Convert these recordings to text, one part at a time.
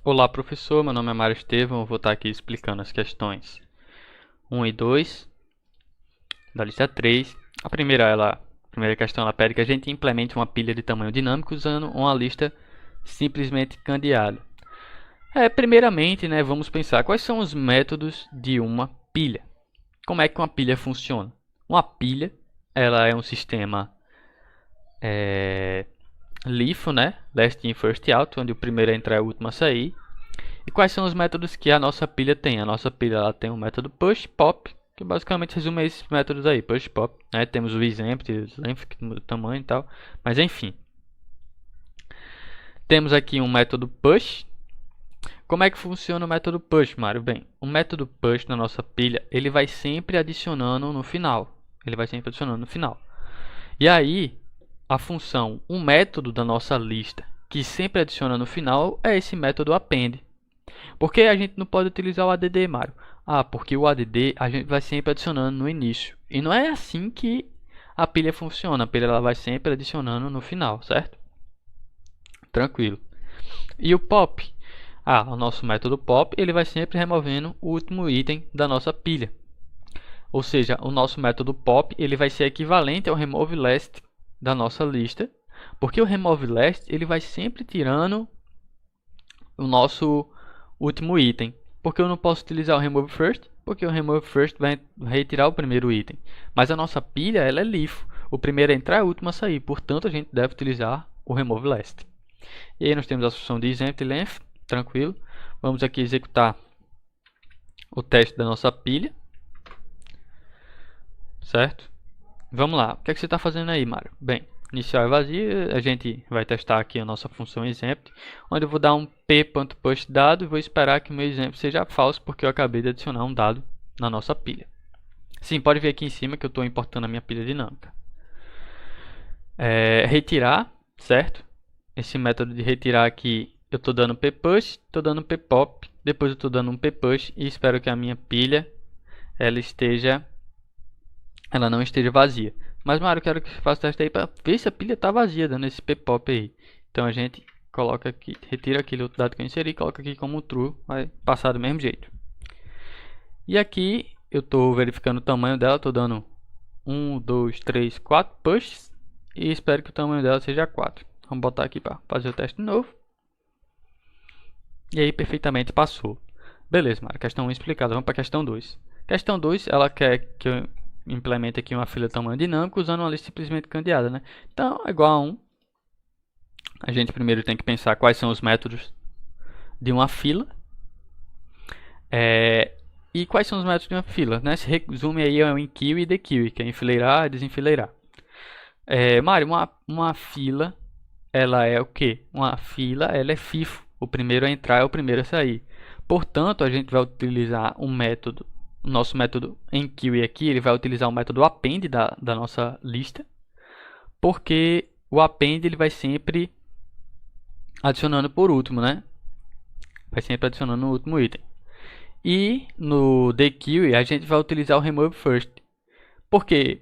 Olá, professor. Meu nome é Mário Estevão. Eu vou estar aqui explicando as questões 1 e 2 da lista 3. A primeira questão ela pede que a gente implemente uma pilha de tamanho dinâmico usando uma lista simplesmente candeada. Primeiramente, vamos pensar quais são os métodos de uma pilha. Como é que uma pilha funciona? Uma pilha ela é um sistema LIFO, Last in, First out, onde o primeiro a entrar é o último a sair. E quais são os métodos que a nossa pilha tem? A nossa pilha ela tem o método push, pop, que basicamente resume esses métodos aí, push, pop. Temos o exempt, o length, que muda o tamanho e tal, mas enfim. Temos aqui um método push. Como é que funciona o método push, Mário? Bem, o método push na nossa pilha, ele vai sempre adicionando no final. E aí, a função, um método da nossa lista, que sempre adiciona no final, é esse método append. Por que a gente não pode utilizar o add, Mário? Porque o add a gente vai sempre adicionando no início. E não é assim que a pilha funciona. A pilha ela vai sempre adicionando no final, certo? Tranquilo. E o pop? O nosso método pop ele vai sempre removendo o último item da nossa pilha. Ou seja, o nosso método pop ele vai ser equivalente ao remove last da nossa lista. Porque o remove last ele vai sempre tirando o nosso último item. Porque eu não posso utilizar o remove first? Porque o remove first vai retirar o primeiro item. Mas a nossa pilha ela é LIFO. O primeiro a entrar é o último a sair. Portanto, a gente deve utilizar o remove last. E aí nós temos a função de exempt length. Tranquilo. Vamos aqui executar o teste da nossa pilha. Certo? Vamos lá. O que é que você está fazendo aí, Mário? Bem, inicial é vazia, a gente vai testar aqui a nossa função exempt, onde eu vou dar um p.push dado e vou esperar que o meu exemplo seja falso, porque eu acabei de adicionar um dado na nossa pilha. Sim, pode ver aqui em cima que eu estou importando a minha pilha dinâmica. Retirar, certo? Esse método de retirar aqui, eu estou dando p.push, estou dando p.pop, depois eu estou dando um p.push e espero que a minha pilha ela não esteja vazia. Mas, Mário, eu quero que você faça o teste aí para ver se a pilha está vazia, dando esse ppop aí. Então a gente coloca aqui, retira aquele outro dado que eu inseri, coloca aqui como true, vai passar do mesmo jeito. E aqui eu estou verificando o tamanho dela, estou dando 1, 2, 3, 4 pushes e espero que o tamanho dela seja 4. Vamos botar aqui para fazer o teste de novo. E aí perfeitamente passou. Beleza, Mário, questão 1 explicada. Vamos para a questão 2. Questão 2, ela quer que eu implemente aqui uma fila de tamanho dinâmico usando uma lista simplesmente candeada, Então, é igual a 1. A gente primeiro tem que pensar quais são os métodos de uma fila. E quais são os métodos de uma fila, Se resume aí ao enqueue e dequeue, que é enfileirar e desenfileirar. Mário, uma fila, ela é o quê? Uma fila, ela é FIFO. O primeiro a entrar é o primeiro a sair. Portanto, a gente vai utilizar um método. O nosso método enqueue aqui, ele vai utilizar o método append da nossa lista. Porque o append ele vai sempre adicionando por último, Vai sempre adicionando no último item. E no dequeue a gente vai utilizar o remove first. Por quê?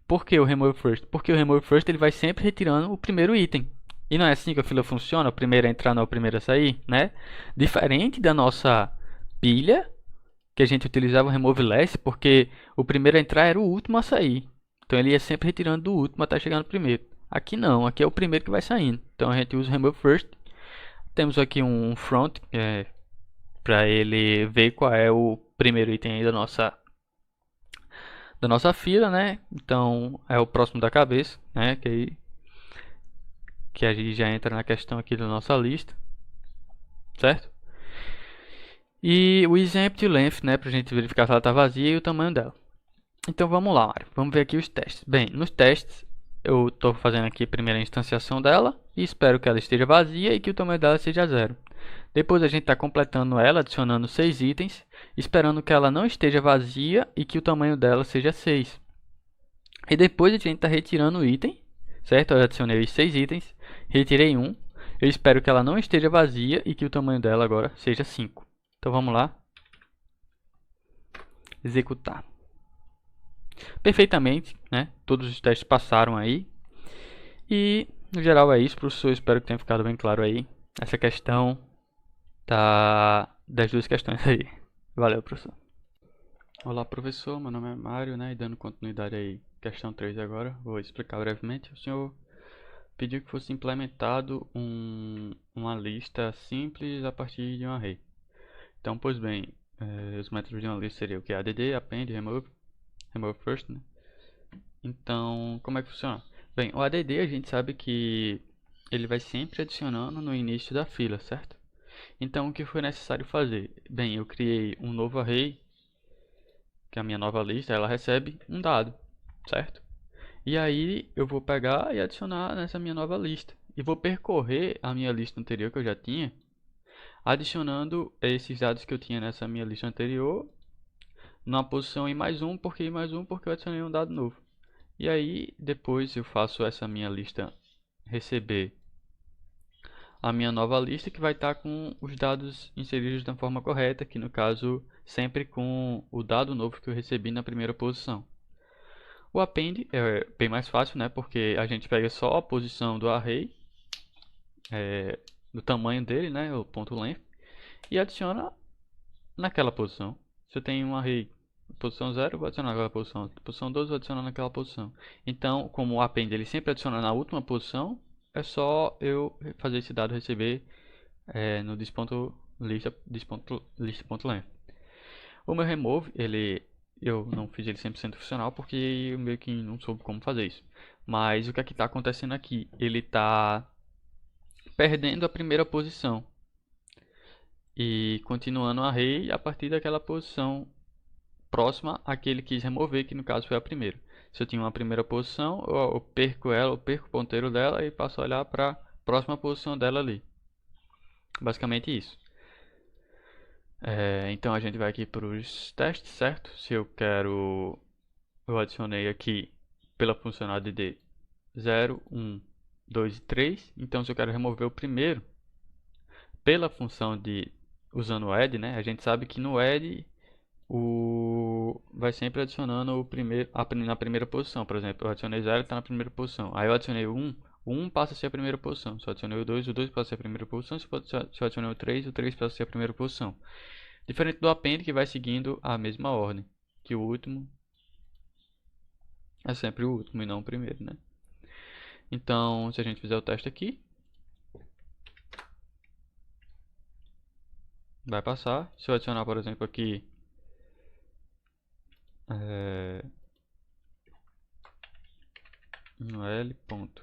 Por que o remove first? Porque o remove first ele vai sempre retirando o primeiro item. E não é assim que a fila funciona, o primeiro a entrar não é o primeiro a sair, Diferente da nossa pilha, que a gente utilizava o remove last, porque o primeiro a entrar era o último a sair. Então ele ia sempre retirando do último até chegar no primeiro. Aqui não, aqui é o primeiro que vai saindo. Então a gente usa o remove first. Temos aqui um front, para ele ver qual é o primeiro item aí da nossa fila, Então é o próximo da cabeça, que a gente já entra na questão aqui da nossa lista, certo? E o exempt length, para a gente verificar se ela está vazia e o tamanho dela. Então vamos lá, Mário. Vamos ver aqui os testes. Bem, nos testes eu estou fazendo aqui a primeira instanciação dela e espero que ela esteja vazia e que o tamanho dela seja 0. Depois a gente está completando ela, adicionando 6 itens, esperando que ela não esteja vazia e que o tamanho dela seja 6. E depois a gente está retirando o item, certo? Eu adicionei 6 itens, retirei um. Eu espero que ela não esteja vazia e que o tamanho dela agora seja 5. Então vamos lá. Executar. Perfeitamente, Todos os testes passaram aí. E no geral é isso, professor. Espero que tenha ficado bem claro aí essa questão das duas questões aí. Valeu, professor. Olá, professor. Meu nome é Mário, né? E dando continuidade aí, questão 3 agora, vou explicar brevemente. O senhor pediu que fosse implementado uma lista simples a partir de um array. Então, pois bem, os métodos de uma lista seriam o que? Add, append, remove first, né? Então, como é que funciona? Bem, o add a gente sabe que ele vai sempre adicionando no início da fila, certo? Então, o que foi necessário fazer? Bem, eu criei um novo array, que é a minha nova lista, ela recebe um dado, certo? E aí eu vou pegar e adicionar nessa minha nova lista. E vou percorrer a minha lista anterior que eu já tinha, adicionando esses dados que eu tinha nessa minha lista anterior, numa posição i mais 1, porque i mais 1 porque eu adicionei um dado novo. E aí depois eu faço essa minha lista receber a minha nova lista, que vai estar com os dados inseridos da forma correta, que no caso sempre com o dado novo que eu recebi na primeira posição. O append é bem mais fácil, né? Porque a gente pega só a posição do array, do tamanho dele, né? O ponto length, e adiciona naquela posição. Se eu tenho um array posição 0, vou adicionar naquela posição. Posição 12, vou adicionar naquela posição. Então, como o append ele sempre adiciona na última posição, é só eu fazer esse dado receber no list.length. O meu remove, eu não fiz ele 100% funcional porque eu meio que não soube como fazer isso. Mas o que é que está acontecendo aqui? Ele está perdendo a primeira posição e continuando o array a partir daquela posição próxima à que ele quis remover, que no caso foi a primeira. Se eu tinha uma primeira posição, eu perco ela, eu perco o ponteiro dela e passo a olhar para a próxima posição dela ali. Basicamente isso. Então a gente vai aqui para os testes, certo? Se eu quero, eu adicionei aqui pela função add 0, 1, 2 e 3. Então se eu quero remover o primeiro, pela função de usando o add, né? A gente sabe que no add vai sempre adicionando o primeiro na primeira posição. Por exemplo, eu adicionei 0, está na primeira posição. Aí eu adicionei o 1, o 1 passa a ser a primeira posição. Se eu adicionei o 2 passa a ser a primeira posição. Se eu adicionei o 3 passa a ser a primeira posição. Diferente do append, que vai seguindo a mesma ordem, que o último é sempre o último e não o primeiro, né? Então, se a gente fizer o teste aqui, vai passar. Se eu adicionar, por exemplo, aqui no l.dd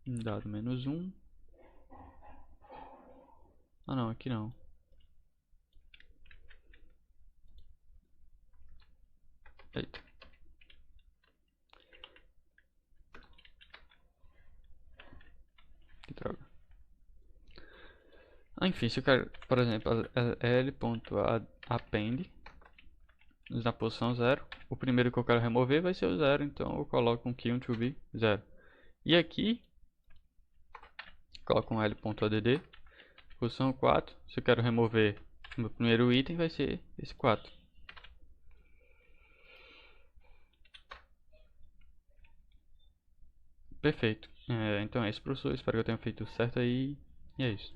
dado menos 1. Ah não, aqui não. Eita. Que droga. Enfim, se eu quero, por exemplo, l.append na posição 0, o primeiro que eu quero remover vai ser o 0, então eu coloco um key to be 0. E aqui, coloco um l.add, posição 4, se eu quero remover o meu primeiro item, vai ser esse 4. Perfeito. Então é isso, professor. Espero que eu tenha feito certo aí. E é isso.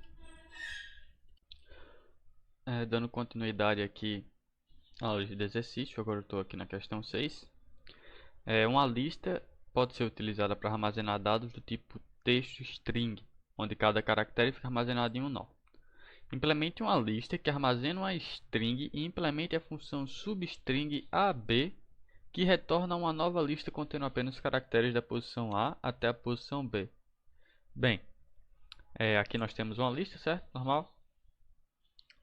Dando continuidade aqui à aula de exercício, agora eu estou aqui na questão 6. Uma lista pode ser utilizada para armazenar dados do tipo texto string, onde cada caractere fica armazenado em um nó. Implemente uma lista que armazena uma string e implemente a função substring AB, que retorna uma nova lista contendo apenas os caracteres da posição A até a posição B. Bem, aqui nós temos uma lista, certo? Normal.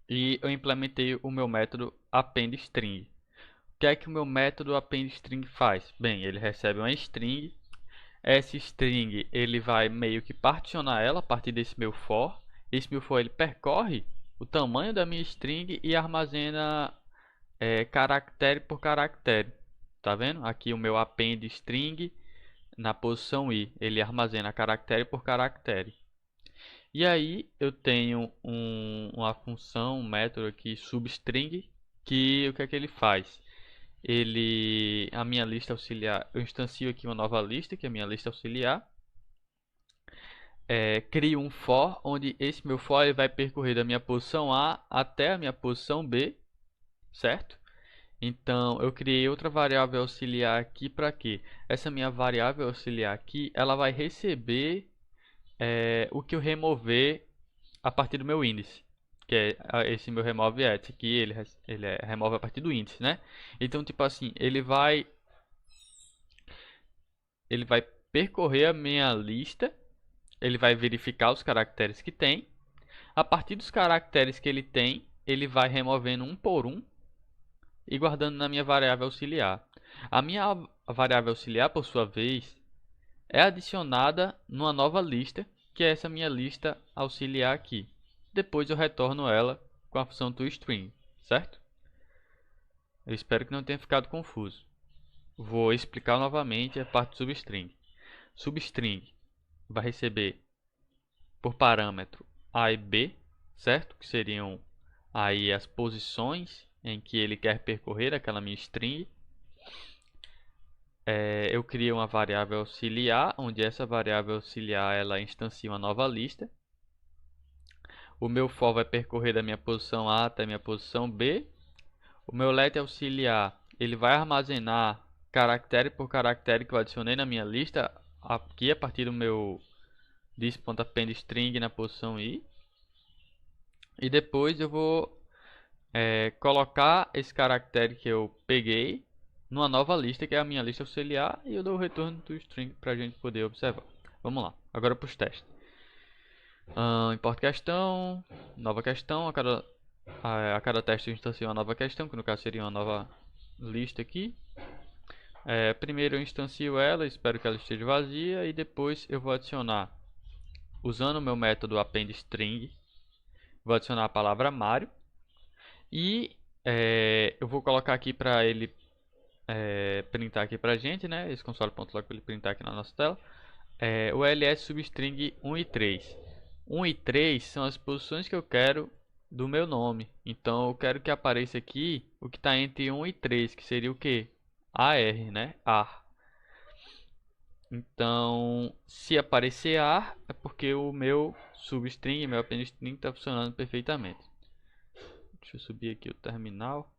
E eu implementei o meu método appendString. O que é que o meu método appendString faz? Bem, ele recebe uma string. Essa string ele vai meio que particionar ela a partir desse meu for. Esse meu for ele percorre o tamanho da minha string e armazena caractere por caractere. Tá vendo? Aqui o meu appendString na posição i, ele armazena caractere por caractere. E aí eu tenho uma função, um método aqui substring, que o que é que ele faz? a minha lista auxiliar, eu instancio aqui uma nova lista, que é a minha lista auxiliar. Crio um for, onde esse meu for ele vai percorrer da minha posição A até a minha posição B, certo? Então, eu criei outra variável auxiliar aqui para quê? Essa minha variável auxiliar aqui, ela vai receber o que eu remover a partir do meu índice, que é esse meu remove at, que ele remove a partir do índice, né? Então, tipo assim, ele vai percorrer a minha lista, ele vai verificar os caracteres que tem. A partir dos caracteres que ele tem, ele vai removendo um por um e guardando na minha variável auxiliar. A minha variável auxiliar, por sua vez, é adicionada numa nova lista, que é essa minha lista auxiliar aqui. Depois eu retorno ela com a função toString, certo? Eu espero que não tenha ficado confuso. Vou explicar novamente a parte do substring. Substring vai receber por parâmetro A e B, certo? Que seriam aí as posições em que ele quer percorrer aquela minha string. Eu criei uma variável auxiliar, onde essa variável auxiliar ela instancia uma nova lista. O meu for vai percorrer da minha posição A até a minha posição B. O meu let auxiliar ele vai armazenar caractere por caractere que eu adicionei na minha lista aqui a partir do meu this.appendString na posição I. E depois eu vou colocar esse caractere que eu peguei numa nova lista, que é a minha lista auxiliar, e eu dou o retorno do string para a gente poder observar. Vamos lá, agora para os testes. Importa questão, nova questão, a cada teste eu instancio uma nova questão, que no caso seria uma nova lista aqui. Primeiro eu instancio ela, espero que ela esteja vazia, e depois eu vou adicionar, usando o meu método appendString, vou adicionar a palavra Mário, e eu vou colocar aqui para ele printar aqui pra gente, né? Esse console.log para ele printar aqui na nossa tela. O ls substring 1 e 3. 1 e 3 são as posições que eu quero do meu nome. Então eu quero que apareça aqui o que está entre 1 e 3, que seria o que? AR, né? AR. Então, se aparecer AR, é porque o meu substring, meu appendString está funcionando perfeitamente. Deixa eu subir aqui o terminal.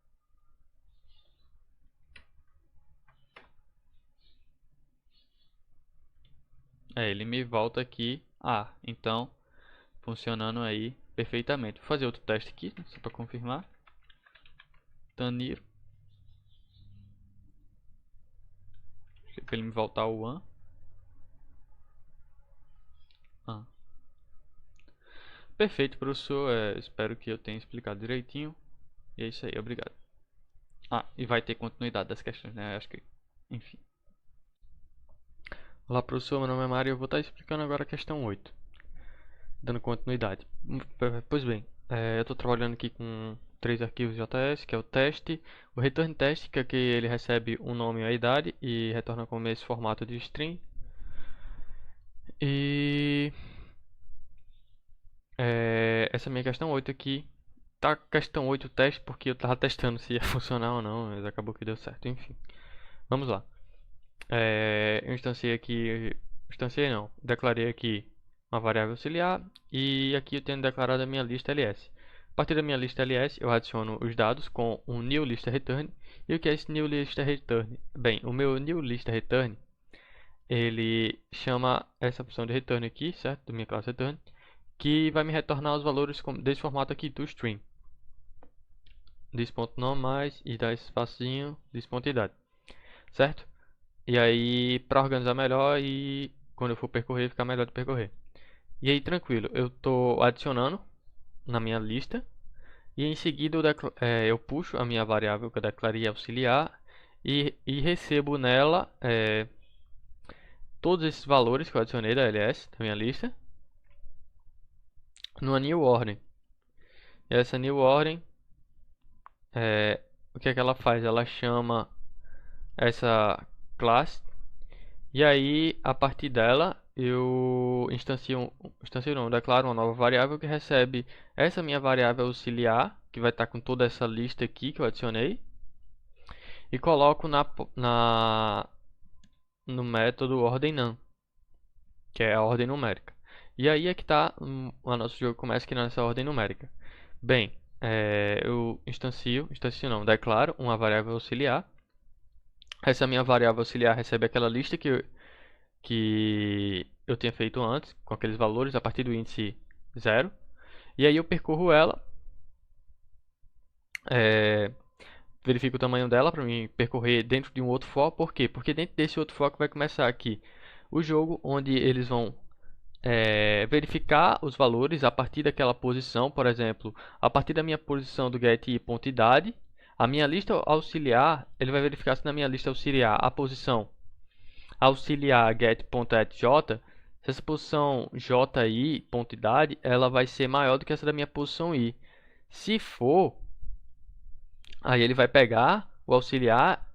Ele me volta aqui. Então, funcionando aí perfeitamente. Vou fazer outro teste aqui, só para confirmar. Taniro. Para ele me voltar o one. Perfeito, professor. Espero que eu tenha explicado direitinho. E é isso aí, obrigado. E vai ter continuidade das questões, né? Acho que, enfim. Olá, professor. Meu nome é Mário e eu vou estar explicando agora a questão 8. Dando continuidade. Pois bem, eu estou trabalhando aqui com 3 arquivos JS, que é o teste, o return test, que aqui ele recebe um nome e a idade e retorna como esse formato de string. E essa minha questão 8 aqui, tá questão 8 teste, porque eu estava testando se ia funcionar ou não, mas acabou que deu certo, enfim. Vamos lá. Eu declarei aqui uma variável auxiliar e aqui eu tenho declarado a minha lista ls. A partir da minha lista ls eu adiciono os dados com um new list return. E o que é esse new list return? Bem, o meu new list return ele chama essa função de return aqui, certo? Da minha classe return, que vai me retornar os valores desse formato aqui, toString. This.nom mais e dá espacinho, this.idade, certo? E aí, para organizar melhor e quando eu for percorrer, ficar melhor de percorrer. E aí, tranquilo, eu estou adicionando na minha lista. E em seguida eu puxo a minha variável que eu declarei auxiliar e recebo nela todos esses valores que eu adicionei da ls, da minha lista, numa new ordem. E essa new ordem, o que é que ela faz? Ela chama essa classe e aí a partir dela eu declaro uma nova variável que recebe essa minha variável auxiliar, que vai estar com toda essa lista aqui que eu adicionei. e coloco no método ordem num, que é a ordem numérica. E aí é que está, o nosso jogo começa aqui nessa ordem numérica. Bem, eu instancio não, declaro uma variável auxiliar. Essa minha variável auxiliar recebe aquela lista que eu tinha feito antes, com aqueles valores a partir do índice 0. E aí eu percorro ela, é, verifico o tamanho dela para mim percorrer dentro de um outro for. Por quê? Porque dentro desse outro for vai começar aqui o jogo, onde eles vão verificar os valores a partir daquela posição. Por exemplo, a partir da minha posição do get.idade, a minha lista auxiliar, ele vai verificar se na minha lista auxiliar a posição auxiliar get.j, se essa posição ji.idade, ela vai ser maior do que essa da minha posição i. Se for, aí ele vai pegar o auxiliar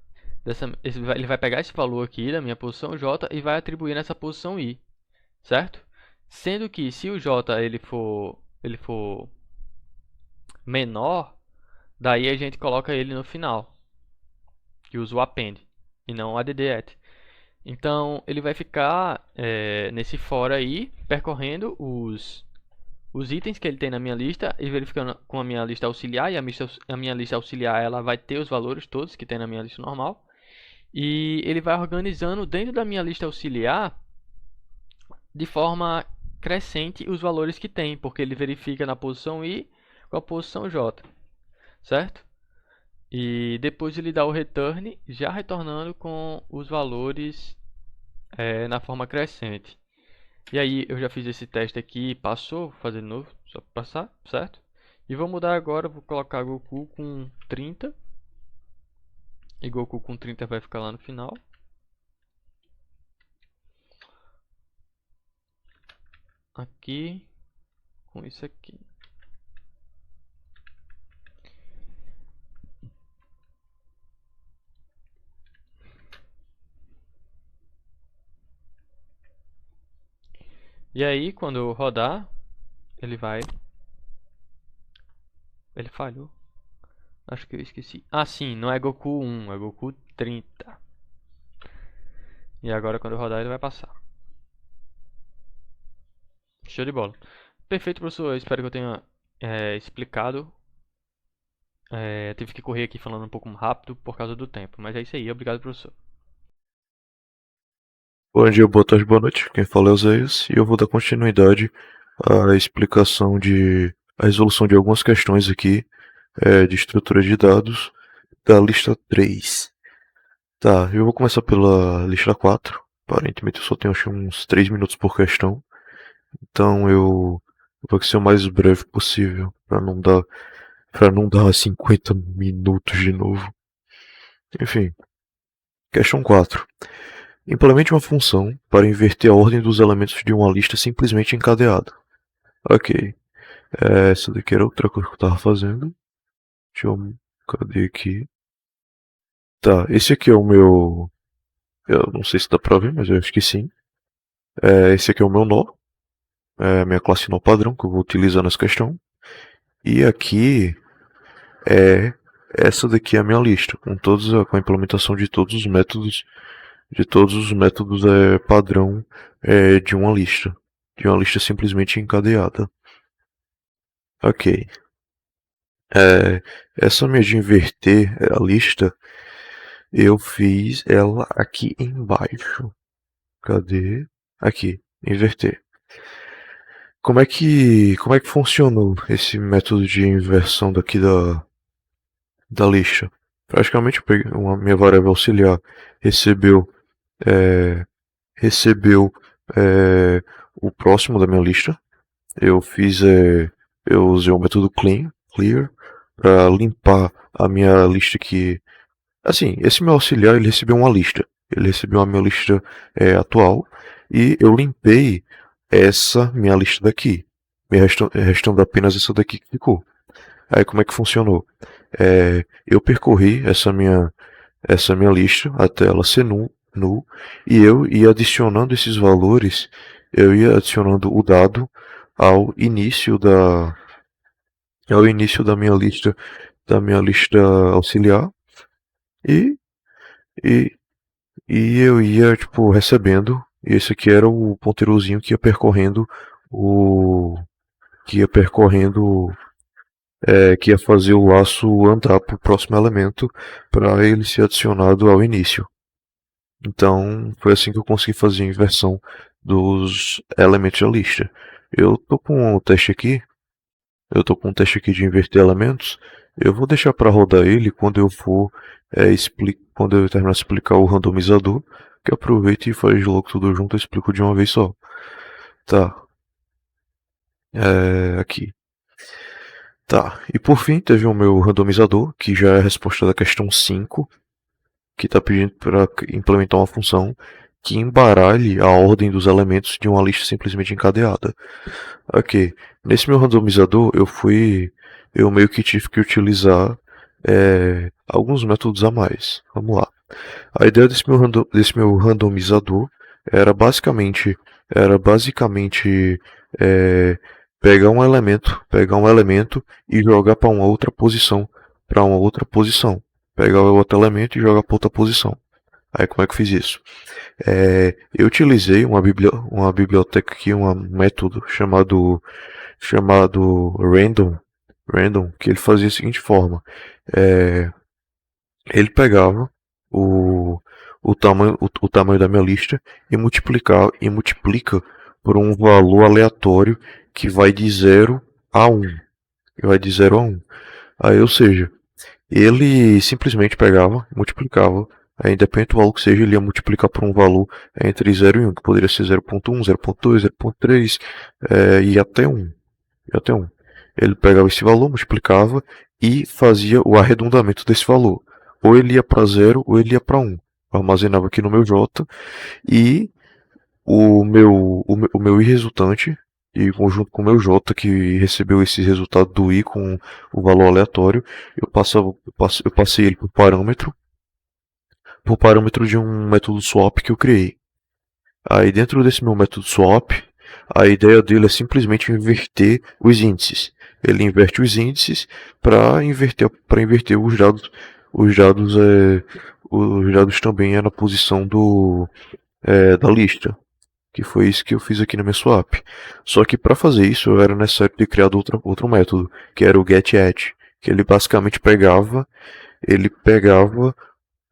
ele vai pegar esse valor aqui da minha posição j e vai atribuir nessa posição i, certo? Sendo que se o j ele for menor, daí a gente coloca ele no final, que usa o append e não o add. Então ele vai ficar nesse for aí, percorrendo os itens que ele tem na minha lista e verificando com a minha lista auxiliar. E a minha lista auxiliar ela vai ter os valores todos que tem na minha lista normal. E ele vai organizando dentro da minha lista auxiliar de forma crescente os valores que tem, porque ele verifica na posição I com a posição J, certo? E depois ele dá o return, já retornando com os valores na forma crescente. E aí eu já fiz esse teste aqui, passou, vou fazer de novo, só para passar, certo? E vou mudar agora, vou colocar Goku com 30. E Goku com 30 vai ficar lá no final. Aqui, com isso aqui. E aí, quando eu rodar, ele vai... Ele falhou. Acho que eu esqueci. Ah, sim, não é Goku 1, é Goku 30. E agora, quando eu rodar, ele vai passar. Show de bola. Perfeito, professor. Eu espero que eu tenha explicado. Tive que correr aqui falando um pouco rápido por causa do tempo. Mas é isso aí. Obrigado, professor. Bom dia, boa tarde, boa noite. Quem fala é o Zéias e eu vou dar continuidade à explicação a resolução de algumas questões aqui de estrutura de dados da lista 3. Tá, eu vou começar pela lista 4. Aparentemente eu só tenho acho, uns 3 minutos por questão, então eu vou ser o mais breve possível para não dar 50 minutos de novo. Enfim, questão 4. Implemente uma função para inverter a ordem dos elementos de uma lista simplesmente encadeada. Ok. Essa daqui era outra coisa que eu tava fazendo. Deixa eu. Cadê aqui? Tá, esse aqui é o meu. Eu não sei se dá pra ver, mas eu acho que sim. Esse aqui é o meu nó. Minha classe nó padrão que eu vou utilizar nessa questão. E aqui é. Essa daqui é a minha lista, com a implementação de todos os métodos. De todos os métodos padrão de uma lista. De uma lista simplesmente encadeada. Ok. Essa minha de inverter a lista, eu fiz ela aqui embaixo. Cadê? Aqui, inverter. Como é que funcionou esse método de inversão daqui da lista? Praticamente eu peguei uma minha variável auxiliar recebeu é, recebeu o próximo da minha lista. Eu fiz eu usei o método clear para limpar a minha lista que assim, esse meu auxiliar ele recebeu uma lista. Ele recebeu a minha lista atual e eu limpei essa minha lista daqui, restando apenas essa daqui que ficou. Aí como é que funcionou? Eu percorri essa minha lista até ela ser null e eu ia adicionando esses valores, eu ia adicionando o dado ao início da minha lista auxiliar e E, e eu ia, tipo, recebendo. E esse aqui era o ponteirozinho que ia percorrendo o. Que ia percorrendo. Que ia fazer o laço andar para o próximo elemento para ele ser adicionado ao início. Então, foi assim que eu consegui fazer a inversão dos elementos da lista. Eu tô com um teste aqui. Eu tô com um teste aqui de inverter elementos. Eu vou deixar para rodar ele quando eu for quando eu terminar de explicar o randomizador, que aproveita e faz logo tudo junto, eu explico de uma vez só. Tá. Aqui. Tá. E por fim, teve o meu randomizador, que já é a resposta da questão 5, que está pedindo para implementar uma função que embaralhe a ordem dos elementos de uma lista simplesmente encadeada. Ok. Nesse meu randomizador, eu meio que tive que utilizar alguns métodos a mais. Vamos lá. A ideia desse meu randomizador era basicamente é, pegar um elemento e jogar para para uma outra posição. Pegar o outro elemento e jogar para outra posição. Aí como é que eu fiz isso? Eu utilizei uma biblioteca aqui, um método chamado random, que ele fazia a seguinte forma. Ele pegava o, o tamanho da minha lista e multiplica por um valor aleatório que vai de 0 a 1. Vai de 0 a 1. Aí, ou seja, ele simplesmente pegava, multiplicava, aí, independente do valor que seja, ele ia multiplicar por um valor entre 0 e 1, que poderia ser 0.1, 0.2, 0.3 e até 1. E até 1. Ele pegava esse valor, multiplicava e fazia o arredondamento desse valor. Ou ele ia para 0 ou ele ia para 1. Eu armazenava aqui no meu J e o meu I resultante, e conjunto com o meu J, que recebeu esse resultado do I com o valor aleatório, eu passei ele por parâmetro de um método swap que eu criei. Aí dentro desse meu método swap, a ideia dele é simplesmente inverter os índices. Ele inverte os índices para inverter os dados os dados também é na posição da lista, que foi isso que eu fiz aqui na minha swap. Só que para fazer isso era necessário ter criado outro método, que era o getAt, que ele basicamente ele pegava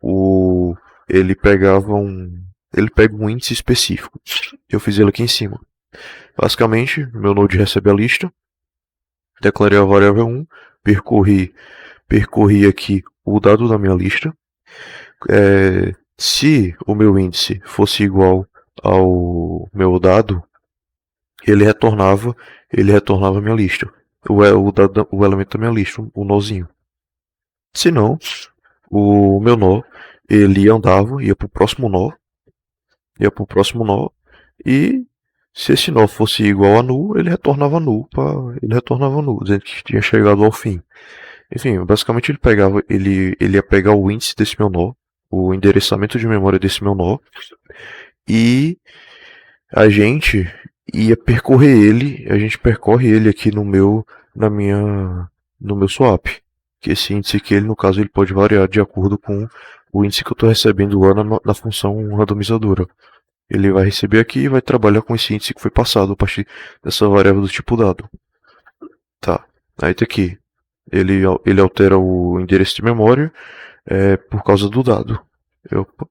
o ele pega um índice específico. Eu fiz ele aqui em cima. Basicamente, meu node recebe a lista, declarei a variável 1, percorri aqui o dado da minha lista. Se o meu índice fosse igual ao meu dado, ele retornava a minha lista. O elemento da minha lista, o nozinho. Se não, o meu nó, ele andava, ia para o próximo nó, e se esse nó fosse igual a null, ele retornava null, dizendo que tinha chegado ao fim. Enfim, basicamente ele ia pegar o índice desse meu nó, o endereçamento de memória desse meu nó, e a gente a gente percorre ele aqui no meu swap. Que esse índice aqui, no caso, ele pode variar de acordo com o índice que eu estou recebendo lá na função randomizadora. Ele vai receber aqui e vai trabalhar com esse índice que foi passado a partir dessa variável do tipo dado. Tá, aí tá aqui. Ele altera o endereço de memória por causa do dado. Opa.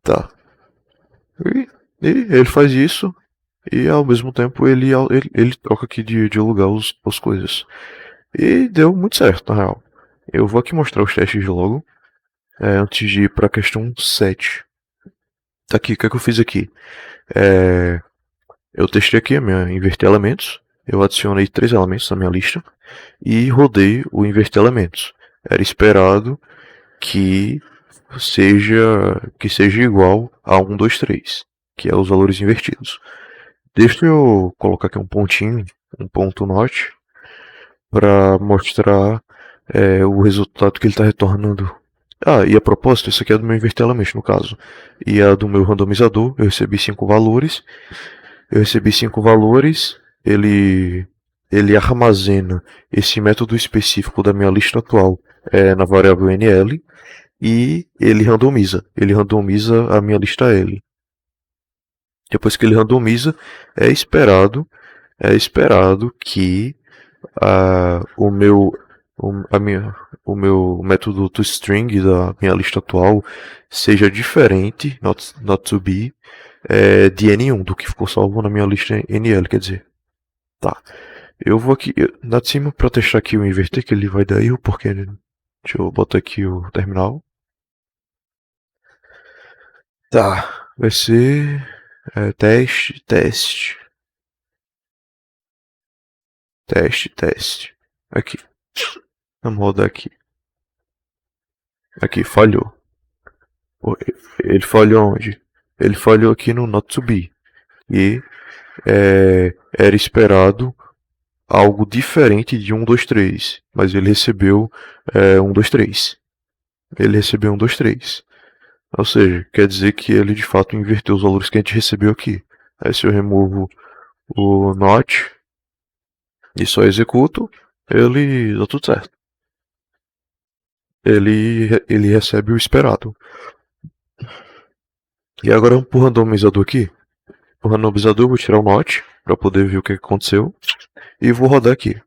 Tá. E ele faz isso e ao mesmo tempo ele troca aqui de lugar as coisas. E deu muito certo, na real. Eu vou aqui mostrar os testes logo, antes de ir para a questão 7. Tá aqui, o que é que eu fiz aqui? Eu testei aqui inverter elementos, eu adicionei 3 elementos na minha lista e rodei o inverter elementos. Era esperado que seja igual a 1, 2, 3, que é os valores invertidos. Deixa eu colocar aqui um pontinho, um ponto not, para mostrar o resultado que ele está retornando. Ah, e a propósito, isso aqui é do meu inverter elemento, no caso. E a do meu randomizador, eu recebi 5 valores. Ele armazena esse método específico da minha lista atual na variável NL. e ele randomiza a minha lista L. Depois que ele randomiza, é esperado, é esperado que o meu o meu método toString da minha lista atual seja diferente, not to be, de N1, do que ficou salvo na minha lista NL, quer dizer. Tá. Eu vou aqui na de cima para testar aqui o inverter, que ele vai dar erro, porque deixa eu botar aqui o terminal. Tá, vai ser teste, teste, teste, teste. Aqui, vamos rodar aqui. Aqui, falhou. Ele falhou onde? Ele falhou aqui no not to be. E era esperado algo diferente de 1, 2, 3. Mas ele recebeu 1, 2, 3. Ele recebeu 1, 2, 3. Ou seja, quer dizer que ele de fato inverteu os valores que a gente recebeu aqui. Aí se eu removo o not e só executo, ele dá tudo certo. Ele recebe o esperado. E agora pro randomizador aqui. O randomizador eu vou tirar o not para poder ver o que aconteceu. E vou rodar aqui.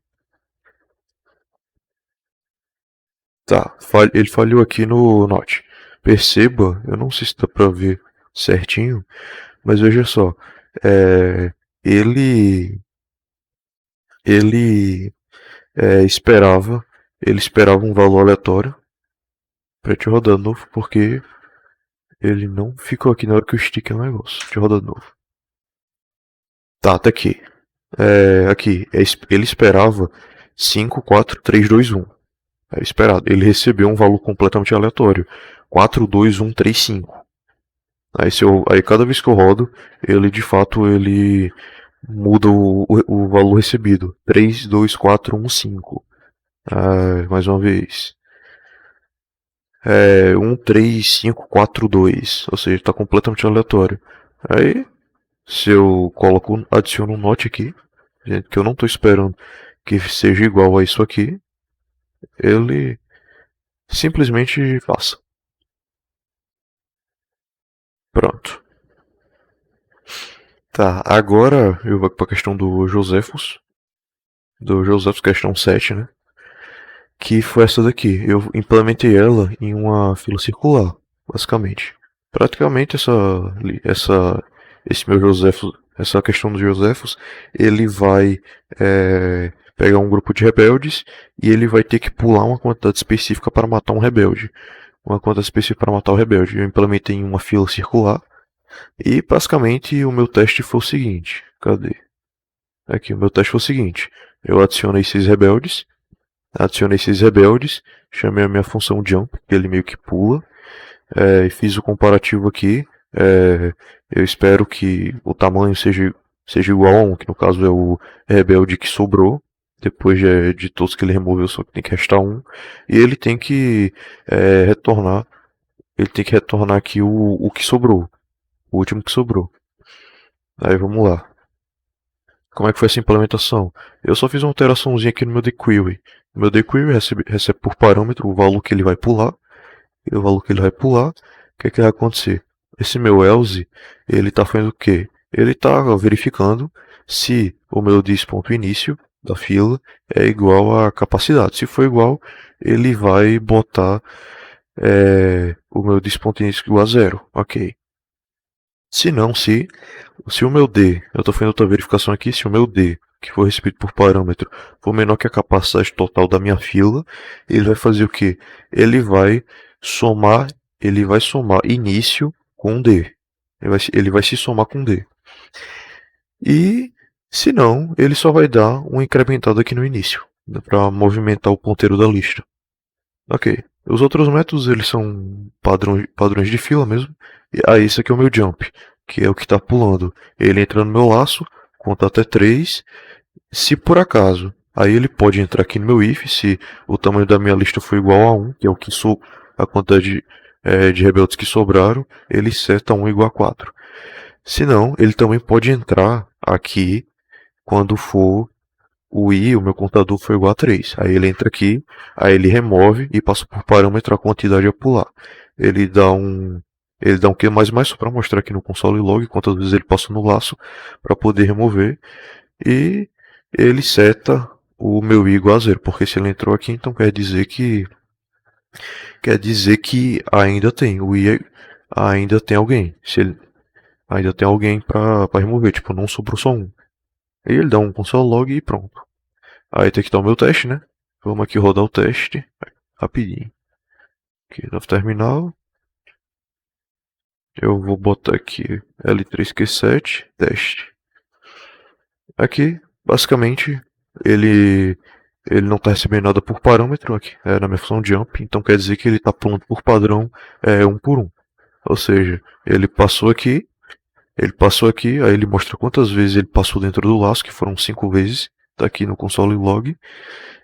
Tá, ele falhou aqui no not. Perceba, eu não sei se dá pra ver certinho, mas veja só. Ele ele esperava um valor aleatório para te rodar de novo, porque ele não ficou aqui na hora que eu estiquei o negócio. Deixa eu rodar de novo. Tá aqui. Aqui, ele esperava 5, 4, 3, 2, 1. É esperado. Ele recebeu um valor completamente aleatório. 4, 2, 1, 3, 5. Aí cada vez que eu rodo, ele de fato ele muda o valor recebido. 3, 2, 4, 1, 5. Mais uma vez. 1, 3, 5, 4, 2. Ou seja, está completamente aleatório. Aí, se eu adiciono um note aqui, gente, que eu não estou esperando que seja igual a isso aqui, ele simplesmente passa. Pronto. Tá, agora eu vou para a questão do Josephus. Do Josephus, questão 7, né? Que foi essa daqui. Eu implementei ela em uma fila circular, basicamente. Praticamente esse meu Josephus, essa questão do Josephus, ele vai pegar um grupo de rebeldes e ele vai ter que pular uma quantidade específica para matar um rebelde. Uma quantidade específica para matar o rebelde. Eu implementei em uma fila circular e basicamente o meu teste foi o seguinte. Cadê? Aqui, o meu teste foi o seguinte. Eu adicionei 6 rebeldes. Chamei a minha função jump, que ele meio que pula, e fiz o comparativo aqui. Eu espero que o tamanho seja igual a 1, que no caso é o rebelde que sobrou. Depois de todos que ele removeu, só que tem que restar 1. E ele tem que retornar. Ele tem que retornar aqui o que sobrou. O último que sobrou. Aí vamos lá. Como é que foi essa implementação? Eu só fiz uma alteraçãozinha aqui no meu dequery. O meu dequery recebe por parâmetro o valor que ele vai pular. E o valor que ele vai pular, o que, que vai acontecer? Esse meu else, ele está fazendo o quê? Ele está verificando se o meu dis.início da fila é igual à capacidade. Se for igual, ele vai botar o meu dis.início igual a 0. Ok. Se não, se o meu D, eu estou fazendo outra verificação aqui, se o meu D, que for recebido por parâmetro, for menor que a capacidade total da minha fila, ele vai fazer o que? Ele vai somar início com D. Ele vai se somar com D. E, se não, ele só vai dar um incrementado aqui no início, para movimentar o ponteiro da lista. Ok. Os outros métodos, eles são padrões de fila mesmo. E esse aqui é o meu jump, que é o que está pulando. Ele entra no meu laço, conta até 3. Se por acaso, aí ele pode entrar aqui no meu if, se o tamanho da minha lista for igual a 1, que é o que a quantidade de rebeldes que sobraram, ele seta 1 igual a 4. Se não, ele também pode entrar aqui quando for o meu contador foi igual a 3. Aí ele entra aqui, aí ele remove e passa por parâmetro a quantidade a pular. Ele dá um Q mais só para mostrar aqui no console log quantas vezes ele passa no laço para poder remover. E ele seta o meu i igual a 0, porque se ele entrou aqui, então quer dizer que ainda tem o i, ainda tem alguém. Se ele ainda tem alguém para remover, tipo, não sobrou só um. Aí ele dá um console log e pronto. Aí tem que dar o meu teste, né? Vamos aqui rodar o teste rapidinho. Aqui no terminal. Eu vou botar aqui L3Q7 teste. Aqui, basicamente, ele ele não está recebendo nada por parâmetro aqui, na minha função jump, então quer dizer que ele está pulando por padrão um por um. Ou seja, ele passou aqui, aí ele mostra quantas vezes ele passou dentro do laço, que foram 5 vezes, tá aqui no console log.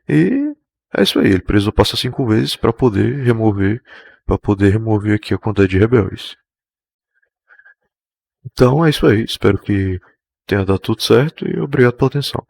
E é isso aí, ele precisou passar 5 vezes para poder remover aqui a quantidade de rebeldes. Então é isso aí, espero que tenha dado tudo certo e obrigado pela atenção.